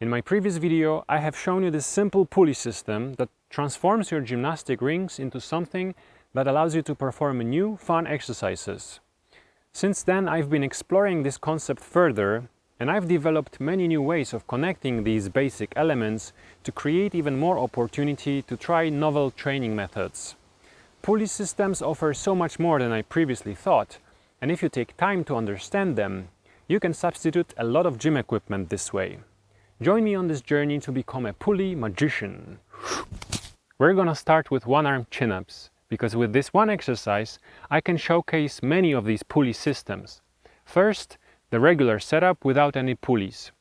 In my previous video, I have shown you this simple pulley system that transforms your gymnastic rings into something that allows you to perform new, fun exercises. Since then, I've been exploring this concept further, and I've developed many new ways of connecting these basic elements to create even more opportunity to try novel training methods. Pulley systems offer so much more than I previously thought, and if you take time to understand them, you can substitute a lot of gym equipment this way. Join me on this journey to become a pulley magician. We're gonna start with one-arm chin-ups, because with this one exercise, I can showcase many of these pulley systems. First, the regular setup without any pulleys.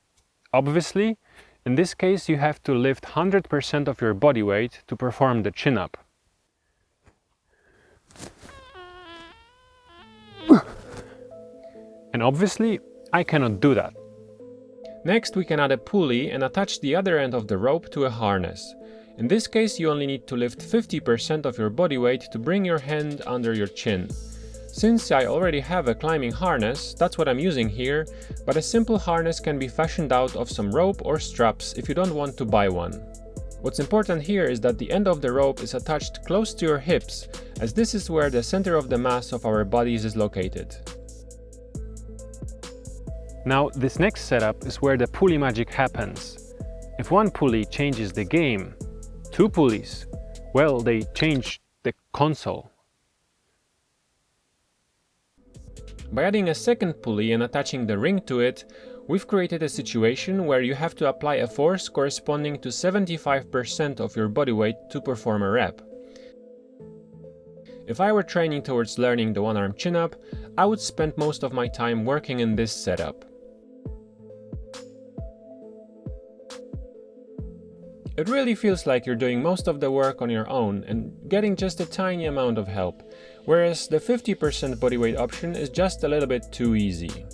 Obviously, in this case you have to lift 100% of your body weight to perform the chin-up. And obviously, I cannot do that. Next, we can add a pulley and attach the other end of the rope to a harness. In this case, you only need to lift 50% of your body weight to bring your hand under your chin. Since I already have a climbing harness, that's what I'm using here, but a simple harness can be fashioned out of some rope or straps if you don't want to buy one. What's important here is that the end of the rope is attached close to your hips, as this is where the center of the mass of our bodies is located. Now, this next setup is where the pulley magic happens. If one pulley changes the game, two pulleys, well, they change the console. By adding a second pulley and attaching the ring to it, we've created a situation where you have to apply a force corresponding to 75% of your body weight to perform a rep. If I were training towards learning the one-arm chin-up, I would spend most of my time working in this setup. It really feels like you're doing most of the work on your own and getting just a tiny amount of help, whereas the 50% bodyweight option is just a little bit too easy.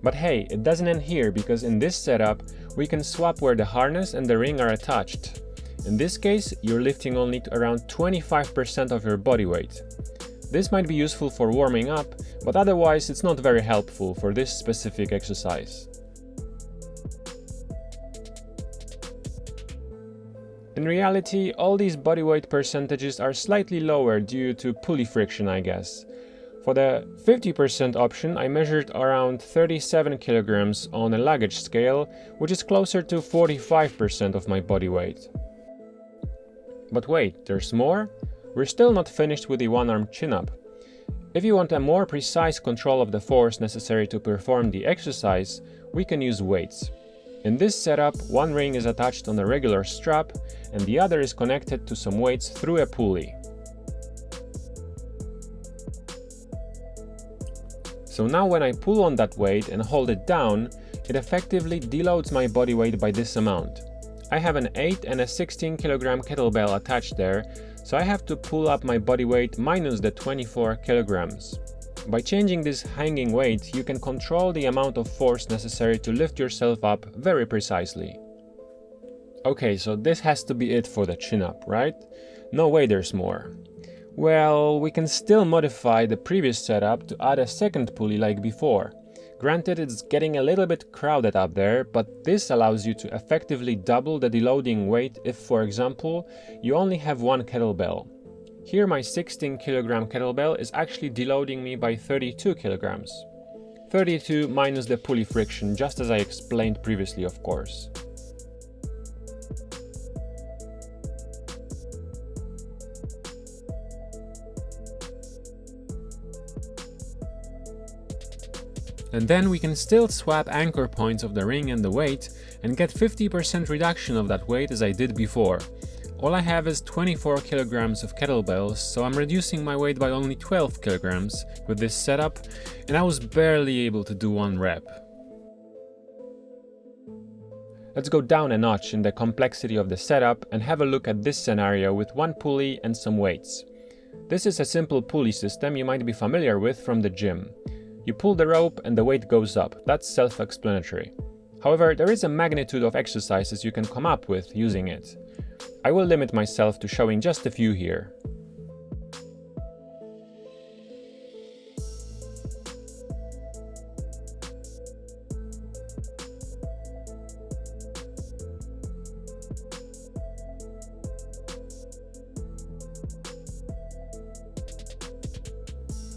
But hey, it doesn't end here, because in this setup, we can swap where the harness and the ring are attached. In this case, you're lifting only around 25% of your body weight. This might be useful for warming up, but otherwise it's not very helpful for this specific exercise. In reality, all these bodyweight percentages are slightly lower due to pulley friction, I guess. For the 50% option, I measured around 37 kilograms on a luggage scale, which is closer to 45% of my body weight. But wait, there's more? We're still not finished with the one-arm chin-up. If you want a more precise control of the force necessary to perform the exercise, we can use weights. In this setup, one ring is attached on a regular strap and the other is connected to some weights through a pulley. So now when I pull on that weight and hold it down, it effectively deloads my body weight by this amount. I have an 8 and a 16 kilogram kettlebell attached there, so I have to pull up my body weight minus the 24 kilograms. By changing this hanging weight, you can control the amount of force necessary to lift yourself up very precisely. Okay, so this has to be it for the chin-up, right? No way there's more. Well, we can still modify the previous setup to add a second pulley like before. Granted, it's getting a little bit crowded up there, but this allows you to effectively double the deloading weight if, for example, you only have one kettlebell. Here my 16 kilogram kettlebell is actually deloading me by 32 kilograms. 32 minus the pulley friction, just as I explained previously, of course. And then we can still swap anchor points of the ring and the weight and get 50% reduction of that weight as I did before. All I have is 24 kilograms of kettlebells, so I'm reducing my weight by only 12 kilograms with this setup, and I was barely able to do one rep. Let's go down a notch in the complexity of the setup and have a look at this scenario with one pulley and some weights. This is a simple pulley system you might be familiar with from the gym. You pull the rope and the weight goes up, that's self-explanatory. However, there is a magnitude of exercises you can come up with using it. I will limit myself to showing just a few here.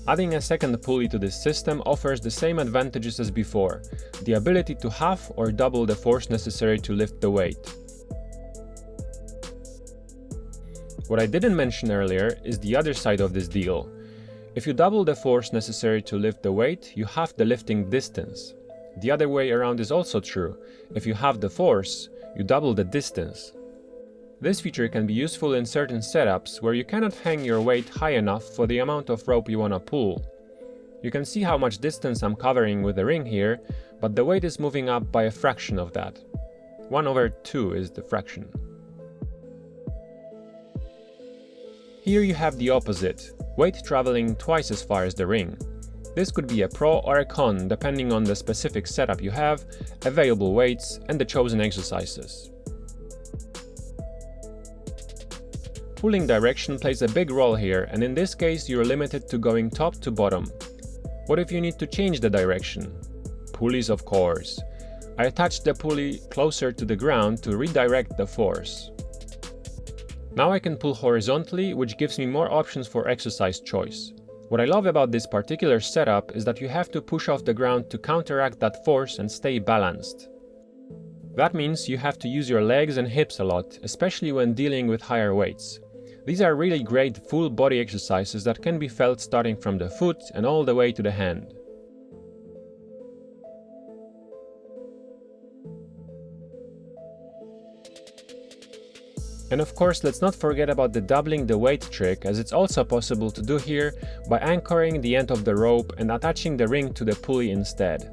Adding a second pulley to this system offers the same advantages as before, the ability to half or double the force necessary to lift the weight. What I didn't mention earlier is the other side of this deal. If you double the force necessary to lift the weight, you halve the lifting distance. The other way around is also true. If you halve the force, you double the distance. This feature can be useful in certain setups where you cannot hang your weight high enough for the amount of rope you want to pull. You can see how much distance I'm covering with the ring here, but the weight is moving up by a fraction of that. 1/2 is the fraction. Here you have the opposite, weight traveling twice as far as the ring. This could be a pro or a con depending on the specific setup you have, available weights, and the chosen exercises. Pulling direction plays a big role here, and in this case you're limited to going top to bottom. What if you need to change the direction? Pulleys, of course. I attached the pulley closer to the ground to redirect the force. Now I can pull horizontally, which gives me more options for exercise choice. What I love about this particular setup is that you have to push off the ground to counteract that force and stay balanced. That means you have to use your legs and hips a lot, especially when dealing with higher weights. These are really great full body exercises that can be felt starting from the foot and all the way to the hand. And of course, let's not forget about the doubling the weight trick, as it's also possible to do here by anchoring the end of the rope and attaching the ring to the pulley instead.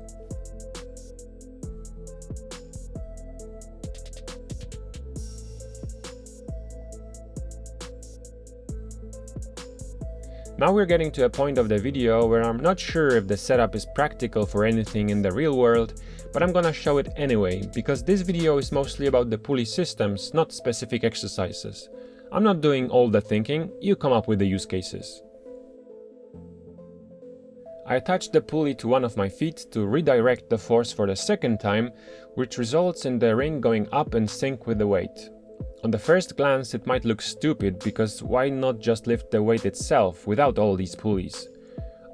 Now we're getting to a point of the video where I'm not sure if the setup is practical for anything in the real world, but I'm gonna show it anyway, because this video is mostly about the pulley systems, not specific exercises. I'm not doing all the thinking, you come up with the use cases. I attached the pulley to one of my feet to redirect the force for the second time, which results in the ring going up in sync with the weight. On the first glance it might look stupid, because why not just lift the weight itself without all these pulleys?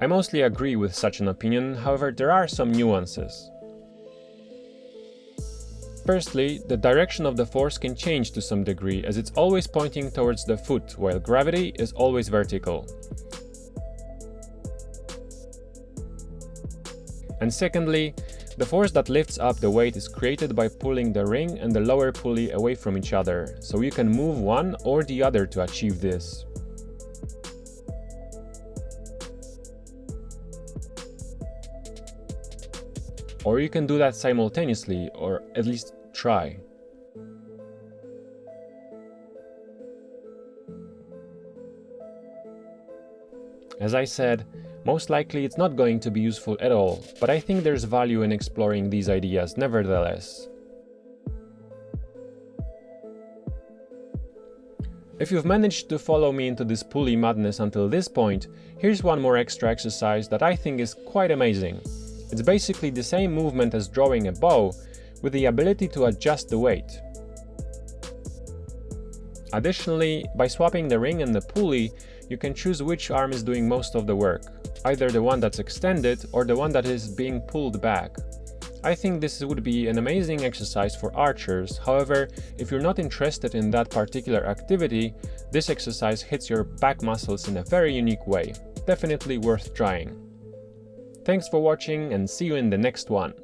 I mostly agree with such an opinion, however there are some nuances. Firstly, the direction of the force can change to some degree, as it's always pointing towards the foot, while gravity is always vertical. And secondly, the force that lifts up the weight is created by pulling the ring and the lower pulley away from each other, so you can move one or the other to achieve this. Or you can do that simultaneously, or at least try. As I said, most likely it's not going to be useful at all, but I think there's value in exploring these ideas nevertheless. If you've managed to follow me into this pulley madness until this point, here's one more extra exercise that I think is quite amazing. It's basically the same movement as drawing a bow, with the ability to adjust the weight. Additionally, by swapping the ring and the pulley, you can choose which arm is doing most of the work, either the one that's extended or the one that is being pulled back. I think this would be an amazing exercise for archers, however, if you're not interested in that particular activity, this exercise hits your back muscles in a very unique way. Definitely worth trying. Thanks for watching and see you in the next one.